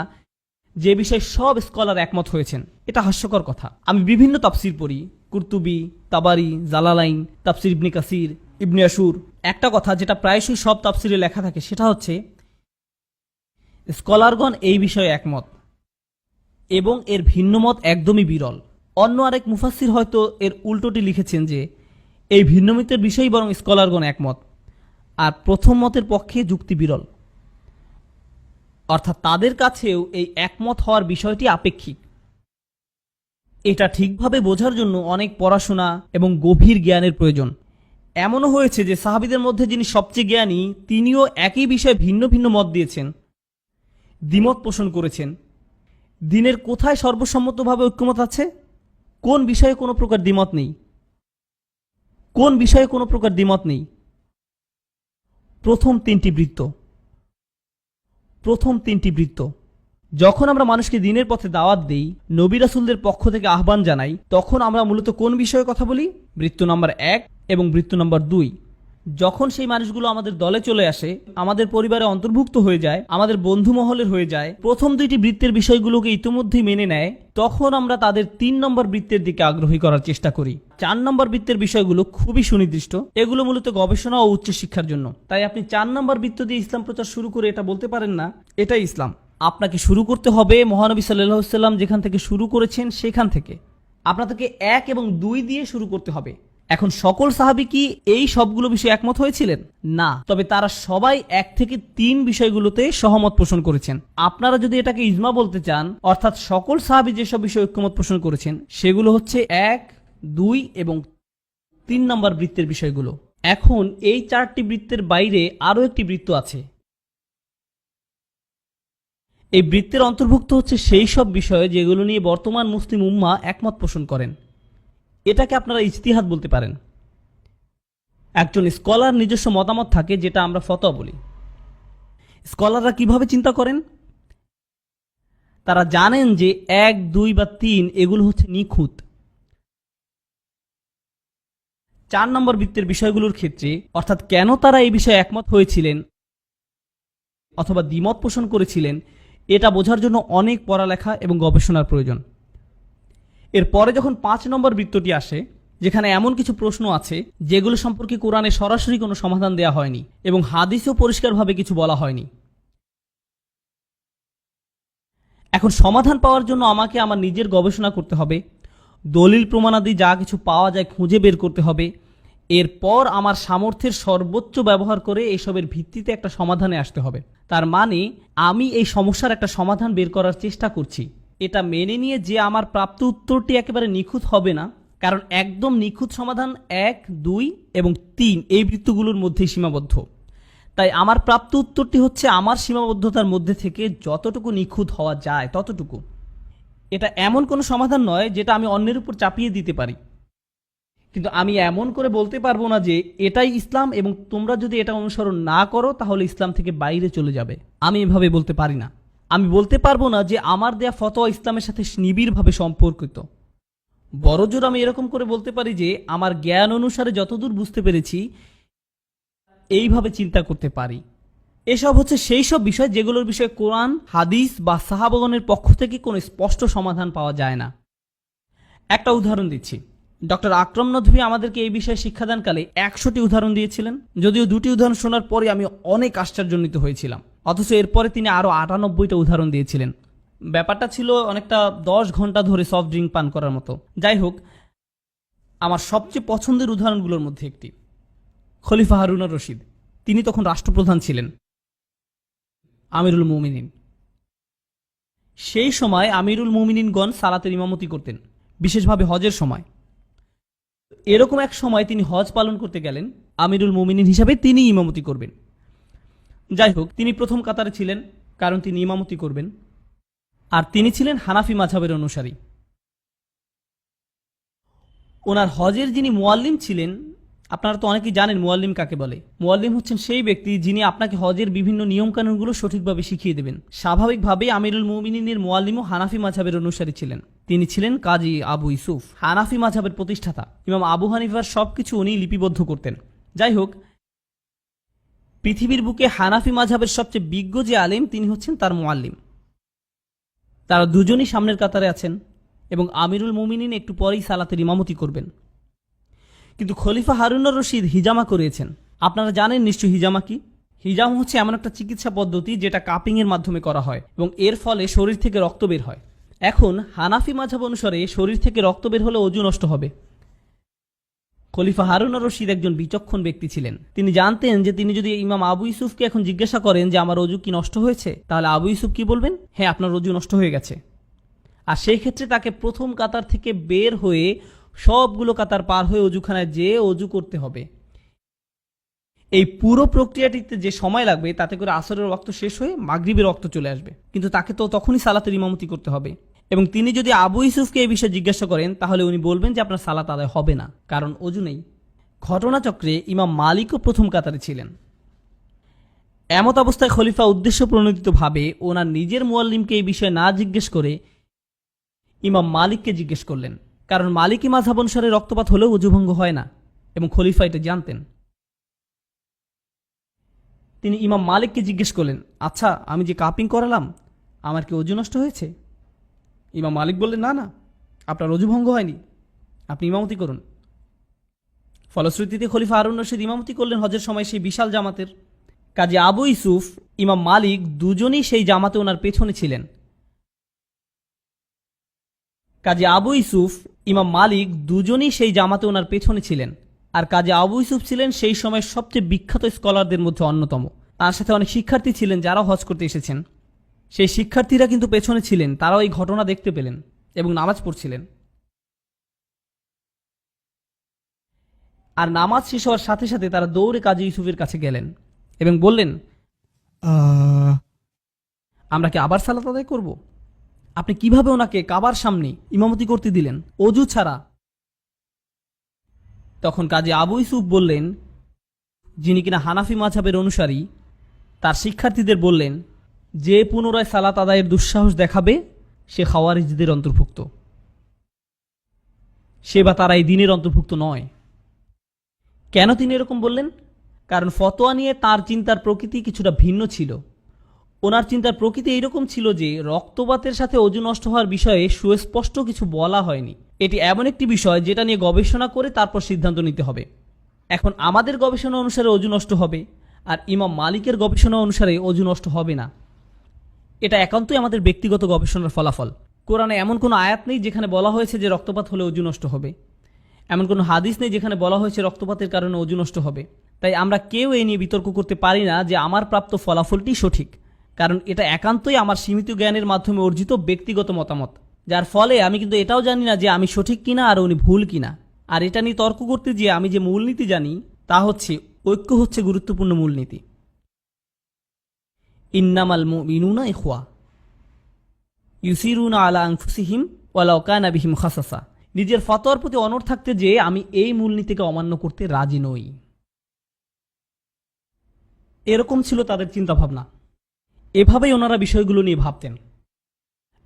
যে বিষয়ে সব স্কলার একমত হয়েছেন। এটা হাস্যকর কথা। আমি বিভিন্ন তাফসির পড়ি, কুরতুবি, তাবারি, জালালাইন, তাফসির ইবনে কাসির, ইবনে আশুর। একটা কথা যেটা প্রায়শই সব তাফসিরে লেখা থাকে সেটা হচ্ছে স্কলারগণ এই বিষয়ে একমত এবং এর ভিন্ন মত একদমই বিরল। অন্য আরেক মুফাসসির হয়তো এর উল্টোটি লিখেছেন যে এই ভিন্ন মতের বিষয়েই বরং স্কলারগণ একমত, আর প্রথম মতের পক্ষে যুক্তি বিরল। অর্থাৎ তাদের কাছেও এই একমত হওয়ার বিষয়টি আপেক্ষিক। এটা ঠিকভাবে বোঝার জন্য অনেক পড়াশোনা এবং গভীর জ্ঞানের প্রয়োজন। এমনও হয়েছে যে সাহাবীদের মধ্যে যিনি সবচেয়ে জ্ঞানী তিনিও একই বিষয়ে ভিন্ন ভিন্ন মত দিয়েছেন, দ্বিমত পোষণ করেছেন। দিনের কোথায় সর্বসম্মতভাবে ঐক্যমত আছে? কোন বিষয়ে কোনো প্রকার দ্বিমত নেই? কোন বিষয়ে কোনো প্রকার দ্বিমত নেই? প্রথম তিনটি বৃত্ত। প্রথম তিনটি বৃত্ত। যখন আমরা মানুষকে দ্বীনের পথে দাওয়াত দেই, নবী রাসূলদের পক্ষ থেকে আহ্বান জানাই, তখন আমরা মূলত কোন বিষয়ে কথা বলি? বৃত্ত নম্বর 1 এবং বৃত্ত নম্বর 2। যখন সেই মানুষগুলো আমাদের দলে চলে আসে, আমাদের পরিবারে অন্তর্ভুক্ত হয়ে যায়, আমাদের বন্ধু মহলের হয়ে যায়, প্রথম দুইটি বৃত্তের বিষয়গুলোকে ইতিমধ্যেই মেনে নেয়, তখন আমরা তাদের 3 নম্বর বৃত্তের দিকে আগ্রহী করার চেষ্টা করি। 4 নম্বর বৃত্তের বিষয়গুলো খুবই সুনির্দিষ্ট। এগুলো মূলত গবেষণা ও উচ্চশিক্ষার জন্য। তাই আপনি 4 নম্বর বৃত্ত দিয়ে ইসলাম প্রচার শুরু করে এটা বলতে পারেন না এটাই ইসলাম। আপনাকে শুরু করতে হবে মহানবী সাল্লাল্লাহু আলাইহি ওয়াসাল্লাম যেখান থেকে শুরু করেছেন সেখান থেকে। আপনাকে 1 এবং 2 দিয়ে শুরু করতে হবে। এখন সকল সাহাবী কি এই সবগুলো বিষয়ে একমত হয়েছিলেন? না, তবে তারা সবাই 1 থেকে 3 বিষয়গুলোতে সহমত পোষণ করেছেন। আপনারা যদি এটাকে ইজমা বলতে চান, অর্থাৎ সকল সাহাবী যেসব বিষয়ে ঐক্যমত পোষণ করেছেন সেগুলো হচ্ছে 1, 2 এবং 3 নম্বর বৃত্তের বিষয়গুলো। এখন এই 4টি বৃত্তের বাইরে আরও একটি বৃত্ত আছে। এই বৃত্তের অন্তর্ভুক্ত হচ্ছে সেই সব বিষয় যেগুলো নিয়ে বর্তমান মুসলিম উম্মাহ একমত পোষণ করেন। এটাকে আপনারা ইজতিহাদ বলতে পারেন। একজন স্কলার নিজস্ব মতামত থাকে যেটা আমরা ফতোয়া বলি। স্কলাররা কিভাবে চিন্তা করেন? তারা জানেন যে 1, 2 বা 3 এগুলো হচ্ছে নিখুঁত। 4 নম্বর বৃত্তের বিষয়গুলোর ক্ষেত্রে, অর্থাৎ কেন তারা এই বিষয়ে একমত হয়েছিলেন অথবা দ্বিমত পোষণ করেছিলেন, এটা বোঝার জন্য অনেক পড়ালেখা এবং গবেষণার প্রয়োজন। এরপরে যখন 5 নম্বর বৃত্তটি আসে, যেখানে এমন কিছু প্রশ্ন আছে যেগুলো সম্পর্কে কোরআনে সরাসরি কোনো সমাধান দেয়া হয়নি এবং হাদিসেও পরিষ্কারভাবে কিছু বলা হয়নি। এখন সমাধান পাওয়ার জন্য আমাকে আমার নিজের গবেষণা করতে হবে, দলিল প্রমাণাদি যা কিছু পাওয়া যায় খুঁজে বের করতে হবে। এরপর আমার সামর্থ্যের সর্বোচ্চ ব্যবহার করে এসবের ভিত্তিতে একটা সমাধানে আসতে হবে। তার মানে আমি এই সমস্যার একটা সমাধান বের করার চেষ্টা করছি। এটা মেনে নিয়ে যে আমার প্রাপ্ত উত্তরটি একেবারে নিখুঁত হবে না, কারণ একদম নিখুঁত সমাধান 1, 2 এবং 3 এই বৃত্তগুলোর মধ্যেই সীমাবদ্ধ। তাই আমার প্রাপ্ত উত্তরটি হচ্ছে আমার সীমাবদ্ধতার মধ্যে থেকে যতটুকু নিখুঁত হওয়া যায় ততটুকু। এটা এমন কোনো সমাধান নয় যেটা আমি অন্যের উপর চাপিয়ে দিতে পারি, কিন্তু আমি এমন করে বলতে পারবো না যে এটাই ইসলাম এবং তোমরা যদি এটা অনুসরণ না করো তাহলে ইসলাম থেকে বাইরে চলে যাবে। আমি এভাবে বলতে পারি না। আমি বলতে পারবো না যে আমার দেয়া ফতোয়া ইসলামের সাথে নিবিড়ভাবে সম্পর্কিত। বড়জোর আমি এরকম করে বলতে পারি যে আমার জ্ঞান অনুসারে যতদূর বুঝতে পেরেছি এইভাবে চিন্তা করতে পারি। এসব হচ্ছে সেই সব বিষয় যেগুলোর বিষয়ে কোরআন, হাদিস বা সাহাবাগণের পক্ষ থেকে কোনো স্পষ্ট সমাধান পাওয়া যায় না। একটা উদাহরণ দিচ্ছি। ডক্টর আকরাম নদভী আমাদেরকে এই বিষয়ে শিক্ষাদানকালে 100টি উদাহরণ দিয়েছিলেন। যদিও 2টি উদাহরণ শোনার পরে আমি অনেক আশ্চর্যান্বিত হয়েছিলাম, অথচ এরপরে তিনি আরও 98টা উদাহরণ দিয়েছিলেন। ব্যাপারটা ছিল অনেকটা 10 ঘন্টা ধরে সফট ড্রিঙ্ক পান করার মতো। যাই হোক, আমার সবচেয়ে পছন্দের উদাহরণগুলোর মধ্যে একটি খলিফা হারুন আর রশিদ। তিনি তখন রাষ্ট্রপ্রধান ছিলেন, আমিরুল মুমিনিন। সেই সময় আমিরুল মুমিনিনগণ সালাতের ইমামতি করতেন, বিশেষভাবে হজের সময়। এরকম এক সময় তিনি হজ পালন করতে গেলেন, আমিরুল মুমিনিন হিসাবে তিনি ইমামতি করবেন। যাই হোক, তিনি প্রথম কাতারে ছিলেন কারণ তিনি ইমামতি করবেন, আর তিনি ছিলেন হানাফি মাযহাবের অনুসারী। ওনার হজের যিনি মুয়াল্লিম ছিলেন আপনারা তো অনেকেই জানেন মুয়াল্লিম কাকে বলে। মুয়াল্লিম হচ্ছেন সেই ব্যক্তি যিনি আপনাকে হজের বিভিন্ন নিয়মকানুনগুলো সঠিকভাবে শিখিয়ে দেবেন। স্বাভাবিকভাবেই আমিরুল মুমিনিনের মুয়াল্লিমও হানাফি মাযহাবের অনুসারী ছিলেন। তিনি ছিলেন কাজী আবু ইউসুফ, হানাফি মাযহাবের প্রতিষ্ঠাতা। ইমাম আবু হানিফার সবকিছু উনি লিপিবদ্ধ করতেন। যাই হোক, পৃথিবীর বুকে হানাফি মাযহাবের সবচেয়ে বিজ্ঞ যে আলেম তিনি হচ্ছেন তার মুয়াল্লিম। তারা দুজনই সামনের কাতারে আছেন এবং আমিরুল মুমিনিন একটু পরেই সালাতের ইমামতি করবেন। কিন্তু খলিফা হারুনুর রশিদ হিজামা করিয়েছেন। আপনারা জানেন নিশ্চয়ই হিজামা কি? হিজামা হচ্ছে এমন একটা চিকিৎসা পদ্ধতি যেটা কাপিংয়ের মাধ্যমে করা হয় এবং এর ফলে শরীর থেকে রক্ত বের হয়। এখন হানাফি মাযহাব অনুসারে শরীর থেকে রক্ত বের হলে অজু নষ্ট হবে। খলিফা হারুনুর রশিদ একজন বিচক্ষণ ব্যক্তি ছিলেন। তিনি জানতেন যে তিনি যদি ইমাম আবু ইউসুফকে এখন জিজ্ঞাসা করেন যে আমার অজু কি নষ্ট হয়েছে, তাহলে আবু ইউসুফ কি বলবেন? হ্যাঁ, আপনার অজু নষ্ট হয়ে গেছে। আর সেই ক্ষেত্রে তাকে প্রথম কাতার থেকে বের হয়ে সবগুলো কাতার পার হয়ে অজুখানায় যেয়ে অজু করতে হবে। এই পুরো প্রক্রিয়াটিতে যে সময় লাগবে তাতে করে আসরের রক্ত শেষ হয়ে মাগরিবের রক্ত চলে আসবে। কিন্তু তাকে তো তখনই সালাতের ইমামতি করতে হবে। এবং তিনি যদি আবু ইউসুফকে এই বিষয়ে জিজ্ঞাসা করেন তাহলে উনি বলবেন যে আপনার সালাত আদায় হবে না, কারণ অজু নেই। ঘটনাচক্রে ইমাম মালিকও প্রথম কাতারে ছিলেন। এমত অবস্থায় খলিফা উদ্দেশ্য প্রণোদিতভাবে ওনার নিজের মুয়াল্লিমকে এই বিষয়ে না জিজ্ঞেস করে ইমাম মালিককে জিজ্ঞেস করলেন, কারণ মালিকি মাযহাব অনুসারে রক্তপাত হলেও অজুভঙ্গ হয় না এবং খলিফা এটা জানতেন। তিনি ইমাম মালিককে জিজ্ঞেস করলেন, আচ্ছা, আমি যে কাপিং করালাম আমার কি অজু নষ্ট হয়েছে? ইমাম মালিক বললেন, না না, আপনার অজুভঙ্গ হয়নি, আপনি ইমামতি করুন। ফলশ্রুতিতে খলিফা হারুন রশিদ ইমামতি করলেন হজের সময় সেই বিশাল জামাতের। কাজী আবু ইউসুফ, ইমাম মালিক দুজনই সেই জামাতে ওনার পেছনে ছিলেন। কাজী আবু ইউসুফ, ইমাম মালিক দুজনই সেই জামাতে ওনার পেছনে ছিলেন। আর কাজী আবু ইউসুফ ছিলেন সেই সময় সবচেয়ে বিখ্যাত স্কলারদের মধ্যে অন্যতম। তার সাথে অনেক শিক্ষার্থী ছিলেন যারা হজ করতে এসেছেন। সেই শিক্ষার্থীরা কিন্তু পেছনে ছিলেন, তারাও এই ঘটনা দেখতে পেলেন এবং নামাজ পড়ছিলেন। আর নামাজ শেষ হওয়ার সাথে সাথে তারা দৌড়ে কাজী ইউসুফের কাছে গেলেন এবং বললেন, আমরা কি আবার সালাত আদায় করব? আপনি কিভাবে ওনাকে কাবার সামনে ইমামতি করতে দিলেন অজু ছাড়া? তখন কাজী আবু ইউসুফ বললেন, যিনি কিনা হানাফি মাযহাবের অনুসারী, তার শিক্ষার্থীদের বললেন, যে পুনরায় সালাত আদায়ের দুঃসাহস দেখাবে সে খাওয়ারিজদের অন্তর্ভুক্ত, সে বা তারা এই দিনের অন্তর্ভুক্ত নয়। কেন তিনি এরকম বললেন? কারণ ফতোয়া নিয়ে তার চিন্তার প্রকৃতি কিছুটা ভিন্ন ছিল। ওনার চিন্তার প্রকৃতি এইরকম ছিল যে রক্তপাতের সাথে অজু নষ্ট হওয়ার বিষয়ে সুস্পষ্ট কিছু বলা হয়নি। এটি এমন একটি বিষয় যেটা নিয়ে গবেষণা করে তারপর সিদ্ধান্ত নিতে হবে। এখন আমাদের গবেষণা অনুসারে অজু নষ্ট হবে, আর ইমাম মালিকের গবেষণা অনুসারে অজু নষ্ট হবে না। এটা একান্তই আমাদের ব্যক্তিগত গবেষণার ফলাফল। কোরআনে এমন কোনো আয়াত নেই যেখানে বলা হয়েছে যে রক্তপাত হলে অজু নষ্ট হবে। এমন কোনো হাদিস নেই যেখানে বলা হয়েছে রক্তপাতের কারণে অজু নষ্ট হবে। তাই আমরা কেউ এই নিয়ে বিতর্ক করতে পারি না যে আমার প্রাপ্ত ফলাফলটি সঠিক, কারণ এটা একান্তই আমার সীমিত জ্ঞানের মাধ্যমে অর্জিত ব্যক্তিগত মতামত, যার ফলে আমি কিন্তু এটাও জানি না যে আমি সঠিক কিনা আর উনি ভুল কিনা। আর এটা নিয়ে তর্ক করতে গিয়ে আমি যে মূলনীতি জানি তা হচ্ছে ঐক্য হচ্ছে গুরুত্বপূর্ণ মূলনীতি। ইন্নামাল মুমিনুনা ইখওয়া ইউসিরুনা আলা আনফুসিহিম ওয়ালাউ কানা বিহিম খাসাসা। নিজের ফতোয়ার প্রতি অনড় থাকতে যে আমি এই মূলনীতিকে অমান্য করতে রাজি নই। এরকম ছিল তাদের চিন্তাভাবনা। এভাবেই ওনারা বিষয়গুলো নিয়ে ভাবতেন।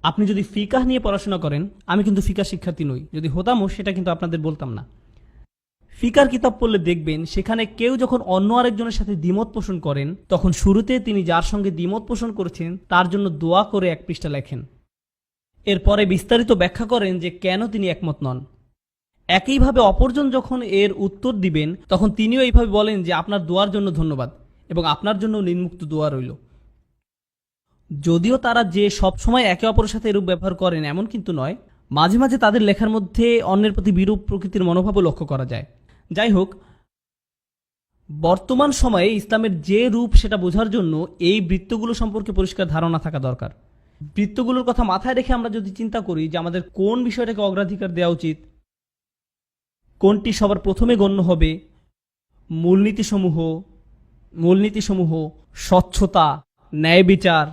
আপনি যদি ফিকাহ নিয়ে পড়াশোনা করেন, আমি কিন্তু ফিকাহ শিক্ষার্থী নই, যদি হতামও সেটা কিন্তু আপনাদের বলতাম না। ফিকার কিতাব পড়লে দেখবেন সেখানে কেউ যখন অন্য আরেকজনের সাথে দ্বিমত পোষণ করেন তখন শুরুতে তিনি যার সঙ্গে দ্বিমত পোষণ করেছেন তার জন্য দোয়া করে এক পৃষ্ঠা লেখেন। এরপরে বিস্তারিত ব্যাখ্যা করেন যে কেন তিনি একমত নন। একইভাবে অপরজন যখন এর উত্তর দিবেন তখন তিনিও এইভাবে বলেন যে আপনার দোয়ার জন্য ধন্যবাদ এবং আপনার জন্য নিম্মুক্ত দোয়া রইল। যদিও তারা যে সবসময় একে অপরের সাথে এরূপ ব্যবহার করেন এমন কিন্তু নয়, মাঝে মাঝে তাদের লেখার মধ্যে অন্যের প্রতি বিরূপ প্রকৃতির মনোভাবও লক্ষ্য করা যায়। যাই হোক, বর্তমান সময়ে ইসলামের যে রূপ সেটা বোঝার জন্য এই বৃত্তগুলো সম্পর্কে পরিষ্কার ধারণা থাকা দরকার। বৃত্তগুলোর কথা মাথায় রেখে আমরা যদি চিন্তা করি যে আমাদের কোন বিষয়টাকে অগ্রাধিকার দেওয়া উচিত, কোনটি সবার প্রথমে গণ্য হবে, মূলনীতিসমূহ স্বচ্ছতা, ন্যায় বিচার,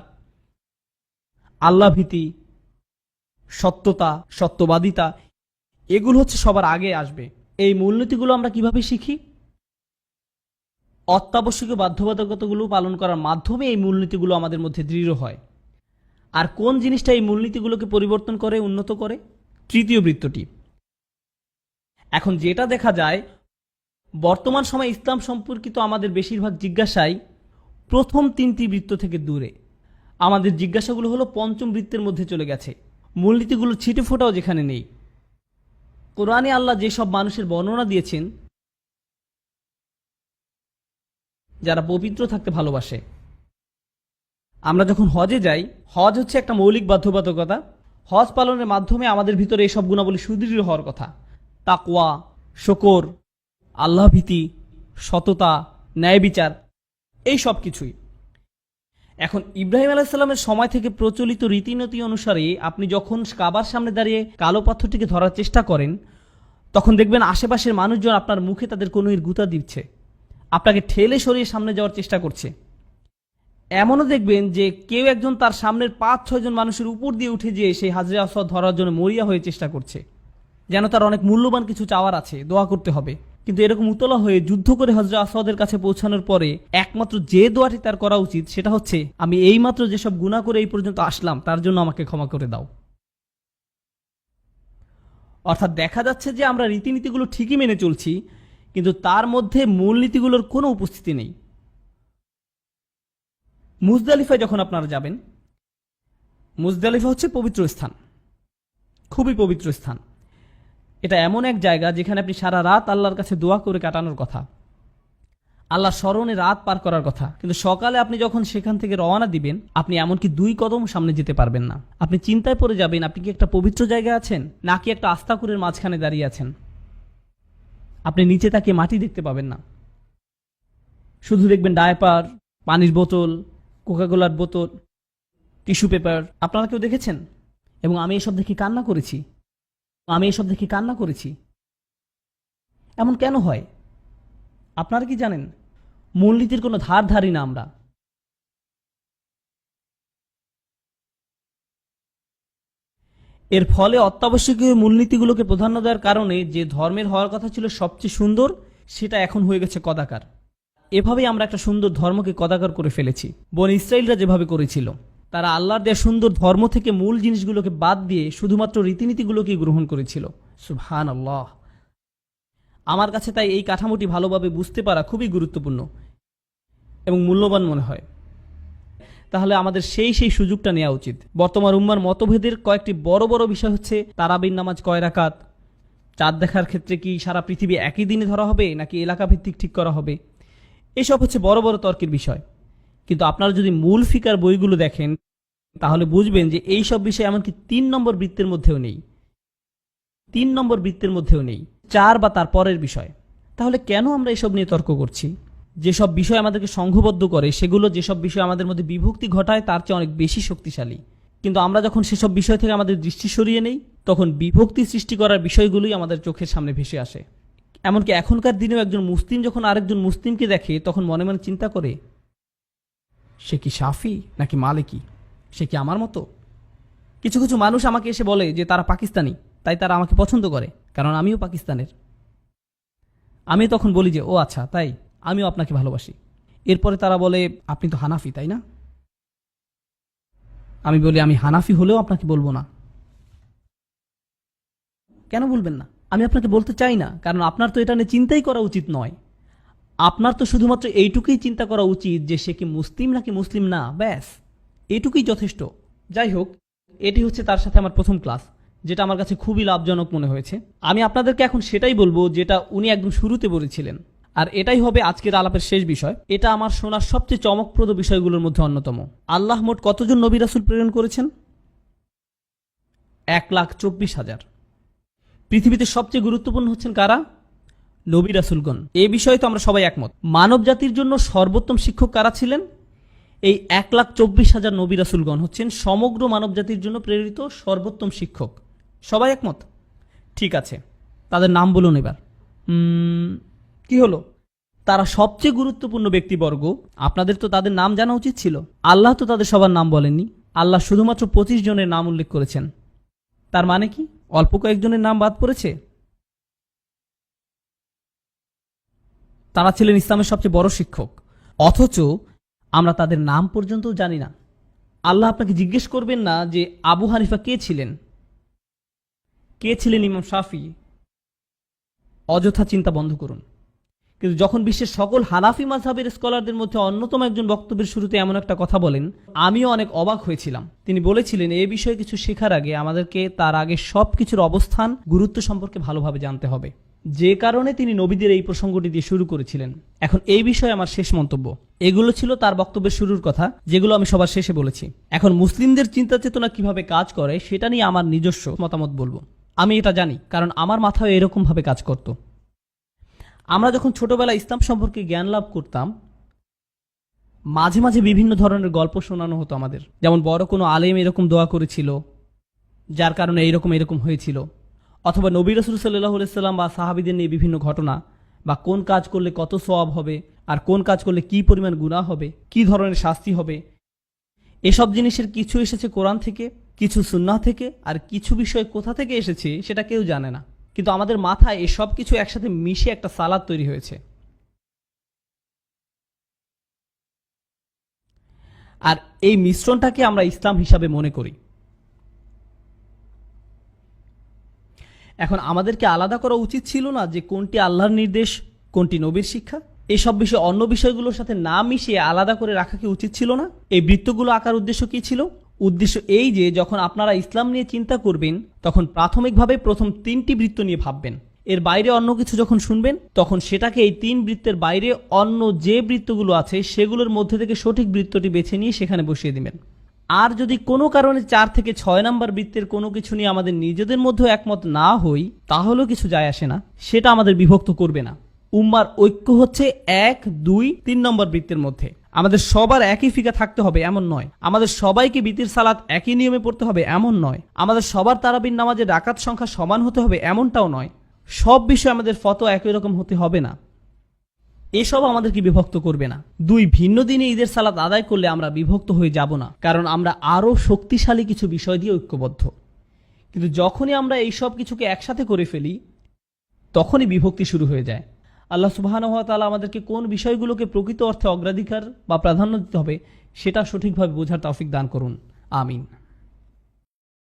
আল্লাহভীতি, সত্যতা, সত্যবাদিতা, এগুলো হচ্ছে সবার আগে আসবে। এই মূলনীতিগুলো আমরা কিভাবে শিখি? অত্যাবশ্যকীয় বাধ্যবাধকতাগুলো পালন করার মাধ্যমে এই মূলনীতিগুলো আমাদের মধ্যে দৃঢ় হয়। আর কোন জিনিসটা এই মূলনীতিগুলোকে পরিবর্তন করে, উন্নত করে? তৃতীয় বৃত্তটি। এখন যেটা দেখা যায়, বর্তমান সময়ে ইসলাম সম্পর্কিত আমাদের বেশিরভাগ জিজ্ঞাসাই প্রথম তিনটি বৃত্ত থেকে দূরে। আমাদের জিজ্ঞাসাগুলো হলো পঞ্চম বৃত্তের মধ্যে চলে গেছে। মূলনীতিগুলোর ছিটে ফোটাও যেখানে নেই। কোরআনে আল্লাহ যেসব মানুষের বর্ণনা দিয়েছেন যারা পবিত্র থাকতে ভালোবাসে, আমরা যখন হজে যাই, হজ হচ্ছে একটা মৌলিক বাধ্যবাধকতা। হজ পালনের মাধ্যমে আমাদের ভিতরে এসব গুণাবলী সুদৃঢ় হওয়ার কথা। তাকওয়া, শকর, আল্লাহ ভীতি, সততা, ন্যায় বিচার, এই সব কিছুই। এখন ইব্রাহিম আলাইহিসসালামের সময় থেকে প্রচলিত রীতিনীতি অনুসারে আপনি যখন কাবার সামনে দাঁড়িয়ে কালো পাথরটিকে ধরার চেষ্টা করেন, তখন দেখবেন আশেপাশের মানুষজন আপনার মুখে তাদের কনুইর গুঁতা দিচ্ছে, আপনাকে ঠেলে সরিয়ে সামনে যাওয়ার চেষ্টা করছে। এমনও দেখবেন যে কেউ একজন তার সামনের 5-6 জন মানুষের উপর দিয়ে উঠে যেয়ে সেই হাজরে আসওয়াদ ধরার জন্য মরিয়া হয়ে চেষ্টা করছে, যেন তার অনেক মূল্যবান কিছু চাওয়ার আছে, দোয়া করতে হবে। কিন্তু এরকম উতলা হয়ে যুদ্ধ করে হজরে আসওয়াদের কাছে পৌঁছানোর পরে একমাত্র যে দোয়াটি তার করা উচিত সেটা হচ্ছে, আমি এইমাত্র যেসব গুনাহ করে এই পর্যন্ত আসলাম তার জন্য আমাকে ক্ষমা করে দাও। অর্থাৎ দেখা যাচ্ছে যে আমরা রীতিনীতিগুলো ঠিকই মেনে চলছি, কিন্তু তার মধ্যে মূলনীতিগুলোর কোনো উপস্থিতি নেই। মুজদালিফায় যখন আপনারা যাবেন, মুজদালিফা হচ্ছে পবিত্র স্থান, খুবই পবিত্র স্থান। এটা এমন এক জায়গা যেখানে আপনি সারা রাত আল্লাহর কাছে দোয়া করে কাটানোর কথা, আল্লাহর স্মরণে রাত পার করার কথা। কিন্তু সকালে আপনি যখন সেখান থেকে রওনা দিবেন, আপনি এমনকি 2 কদম সামনে যেতে পারবেন না। আপনি চিন্তায় পড়ে যাবেন, আপনি কি একটা পবিত্র জায়গায় আছেন নাকি একটা আস্তাকুরের মাঝখানে দাঁড়িয়ে আছেন। আপনি নিচে তাকিয়ে মাটি দেখতে পাবেন না, শুধু দেখবেন ডায়পার, পানির বোতল, কোকাকোলার বোতল, টিস্যু পেপার। আপনারা কেউ দেখেছেন? এবং আমি এসব দেখে কান্না করেছি। এমন কেন হয় আপনারা কি জানেন? মূলনীতির কোনো ধার ধারি না আমরা। এর ফলে অত্যাবশ্যকীয় মূলনীতিগুলোকে প্রাধান্য দেওয়ার কারণে যে ধর্মের হওয়ার কথা ছিল সবচেয়ে সুন্দর, সেটা এখন হয়ে গেছে কদাকার। এভাবেই আমরা একটা সুন্দর ধর্মকে কদাকার করে ফেলেছি। বনী ইসরাইলরা যেভাবে করেছিল, তারা আল্লাহর দেয়া সুন্দর ধর্ম থেকে মূল জিনিসগুলোকে বাদ দিয়ে শুধুমাত্র রীতিনীতিগুলোকেই গ্রহণ করেছিল। সুবহানাল্লাহ। আমার কাছে তাই এই কাঠামোটি ভালোভাবে বুঝতে পারা খুবই গুরুত্বপূর্ণ এবং মূল্যবান মনে হয়। তাহলে আমাদের সেই সুযোগটা নেওয়া উচিত। বর্তমান উম্মার মতভেদের কয়েকটি বড় বড় বিষয় হচ্ছে, তারাবির নামাজ কয় রাকাত, চাঁদ দেখার ক্ষেত্রে কি সারা পৃথিবী একই দিনে ধরা হবে নাকি এলাকা ভিত্তিক ঠিক করা হবে, এসব হচ্ছে বড় বড় তর্কের বিষয়। কিন্তু আপনারা যদি মূল ফিকার বইগুলো দেখেন, তাহলে বুঝবেন যে এই সব বিষয় এমনকি 3 নম্বর বৃত্তের মধ্যেও নেই, 4 বা তার পরের বিষয়। তাহলে কেন আমরা এসব নিয়ে তর্ক করছি? যেসব বিষয় আমাদেরকে সংঘবদ্ধ করে, সেগুলো যেসব বিষয় আমাদের মধ্যে বিভক্তি ঘটায় তার চেয়ে অনেক বেশি শক্তিশালী। কিন্তু আমরা যখন সেসব বিষয় থেকে আমাদের দৃষ্টি সরিয়ে নেই, তখন বিভক্তি সৃষ্টি করার বিষয়গুলোই আমাদের চোখের সামনে ভেসে আসে। এমনকি এখনকার দিনেও একজন মুসলিম যখন আরেকজন মুসলিমকে দেখে, তখন মনে মনে চিন্তা করে, সে কি শাফি নাকি মালিকি, সে কি আমার মতো? কিছু কিছু মানুষ আমাকে এসে বলে যে তারা পাকিস্তানি, তাই তারা আমাকে পছন্দ করে, কারণ আমিও পাকিস্তানের। আমি তখন বলি যে ও আচ্ছা, তাই আমিও আপনাকে ভালোবাসি। এরপরে তারা বলে আপনি তো হানাফি, তাই না? আমি বলি আমি হানাফি হলেও আপনাকে বলবো না। কেন বলবেন না? আমি আপনাকে বলতে চাই না, কারণ আপনার তো এটা নিয়ে চিন্তাই করা উচিত নয়। আপনার তো শুধুমাত্র এইটুকুই চিন্তা করা উচিত যে সে কি মুসলিম নাকি মুসলিম না, ব্যাস এইটুকুই যথেষ্ট। যাই হোক, এটি হচ্ছে তার সাথে আমার প্রথম ক্লাস, যেটা আমার কাছে খুবই লাভজনক মনে হয়েছে। আমি আপনাদেরকে এখন সেটাই বলবো যেটা উনি একদম শুরুতে বলেছিলেন, আর এটাই হবে আজকের আলাপের শেষ বিষয়। এটা আমার শোনার সবচেয়ে চমকপ্রদ বিষয়গুলোর মধ্যে অন্যতম। আল্লাহ মোট কতজন নবী রাসূল প্রেরণ করেছেন? 1,24,000। পৃথিবীতে সবচেয়ে গুরুত্বপূর্ণ হচ্ছেন কারা? নবী রাসূলগণ। এই বিষয়ে তো আমরা সবাই একমত। মানব জাতির জন্য সর্বোত্তম শিক্ষক কারা ছিলেন? এই 1,24,000 নবী রাসূলগণ হচ্ছেন সমগ্র মানব জাতির জন্য প্রেরিত সর্বোত্তম শিক্ষক। সবাই একমত? ঠিক আছে, তাদের নাম বলুন এবার। কি হলো? তারা সবচেয়ে গুরুত্বপূর্ণ ব্যক্তিবর্গ, আপনাদের তো তাদের নাম জানা উচিত ছিল। আল্লাহ তো তাদের সবার নাম বলেননি, আল্লাহ শুধুমাত্র 25 জনের নাম উল্লেখ করেছেন। তার মানে কি অল্প কয়েকজনের নাম বাদ পড়েছে? তারা ছিলেন ইসলামের সবচেয়ে বড় শিক্ষক, অথচ আমরা তাদের নাম পর্যন্ত জানি না। আল্লাহ আপনাকে জিজ্ঞেস করবেন না যে আবু হানিফা কে ছিলেন, কে ছিলেন ইমাম শাফি। অযথা চিন্তা বন্ধ করুন। কিন্তু যখন বিশ্বের সকল হানাফি মাযহাবের স্কলারদের মধ্যে অন্যতম একজন বক্তব্যের শুরুতে এমন একটা কথা বলেন, আমিও অনেক অবাক হয়েছিলাম। তিনি বলেছিলেন, এই বিষয়ে কিছু শেখার আগে আমাদেরকে তার আগে সবকিছুর অবস্থান, গুরুত্ব সম্পর্কে ভালোভাবে জানতে হবে। যে কারণে তিনি নবীদের এই প্রসঙ্গটি দিয়ে শুরু করেছিলেন। এখন এই বিষয়ে আমার শেষ মন্তব্য। এগুলো ছিল তার বক্তব্যের শুরুর কথা, যেগুলো আমি সবার শেষে বলেছি। এখন মুসলিমদের চিন্তা চেতনা কিভাবে কাজ করে সেটা নিয়ে আমার নিজস্ব মতামত বলবো। আমি এটা জানি, কারণ আমার মাথায় এরকম ভাবে কাজ করত। আমরা যখন ছোটবেলায় ইসলাম সম্পর্কে জ্ঞান লাভ করতাম, মাঝে মাঝে বিভিন্ন ধরনের গল্প শোনানো হতো আমাদের। যেমন বড় কোনো আলেম এরকম দোয়া করেছিল, যার কারণে এরকম হয়েছিল, অথবা নবী রাসূল সাল্লাল্লাহু আলাইহি সাল্লাম বা সাহাবীদের নিয়ে বিভিন্ন ঘটনা, বা কোন কাজ করলে কত সওয়াব হবে, আর কোন কাজ করলে কি পরিমাণ গুনাহ হবে, কি ধরনের শাস্তি হবে। এসব জিনিসের কিছু এসেছে কোরআন থেকে, কিছু সুন্নাহ থেকে, আর কিছু বিষয় কোথা থেকে এসেছে সেটা কেউ জানে না। কিন্তু আমাদের মাথায় এসব কিছু একসাথে মিশে একটা সালাদ তৈরি হয়েছে। আর এই মিশ্রণটাকে আমরা ইসলাম হিসাবে মনে করি। এখন আমাদেরকে আলাদা করা উচিত ছিল না যে কোনটি আল্লাহর নির্দেশ, কোনটি নবীর শিক্ষা। এসব বিষয় অন্য বিষয়গুলোর সাথে না মিশিয়ে আলাদা করে রাখা কি উচিত ছিল না? এই বৃত্তগুলো আঁকার উদ্দেশ্য কি ছিল? উদ্দেশ্য এই যে যখন আপনারা ইসলাম নিয়ে চিন্তা করবেন, তখন প্রাথমিকভাবে প্রথম 3টি বৃত্ত নিয়ে ভাববেন। এর বাইরে অন্য কিছু যখন শুনবেন, তখন সেটাকে এই 3 বৃত্তের বাইরে অন্য যে বৃত্তগুলো আছে সেগুলোর মধ্যে থেকে সঠিক বৃত্তটি বেছে নিয়ে সেখানে বসিয়ে দিবেন। আর যদি কোনো কারণে 4 থেকে 6 নম্বর বৃত্তের কোনো কিছু নিয়ে আমাদের নিজেদের মধ্যে একমত না হই, তাহলেও কিছু যায় আসে না, সেটা আমাদের বিভক্ত করবে না। উম্মার ঐক্য হচ্ছে 1, 2, 3 নম্বর বৃত্তের মধ্যে। আমাদের সবার একই ফিকা থাকতে হবে এমন নয়, আমাদের সবাইকে বিতির সালাত একই নিয়মে পড়তে হবে এমন নয়, আমাদের সবার তারাবির নামাজের রাকাত সংখ্যা সমান হতে হবে এমনটাও নয়, সব বিষয়ে আমাদের ফতোয়া একই রকম হতে হবে না। এসব আমাদেরকে বিভক্ত করবে না। 2 ভিন্ন দিনে ঈদের সালাত আদায় করলে আমরা বিভক্ত হয়ে যাব না, কারণ আমরা আরো শক্তিশালী কিছু বিষয় দিয়ে ঐক্যবদ্ধ। কিন্তু যখনই আমরা এই সব কিছুকে একসাথে করে ফেলি, তখনই বিভক্তি শুরু হয়ে যায়। আল্লাহ সুবহানাহু ওয়া তাআলা আমাদেরকে কোন বিষয়গুলোকে প্রকৃত অর্থে অগ্রাধিকার বা প্রাধান্য দিতে হবে সেটা সঠিকভাবে বোঝার তৌফিক দান করুন। আমিন।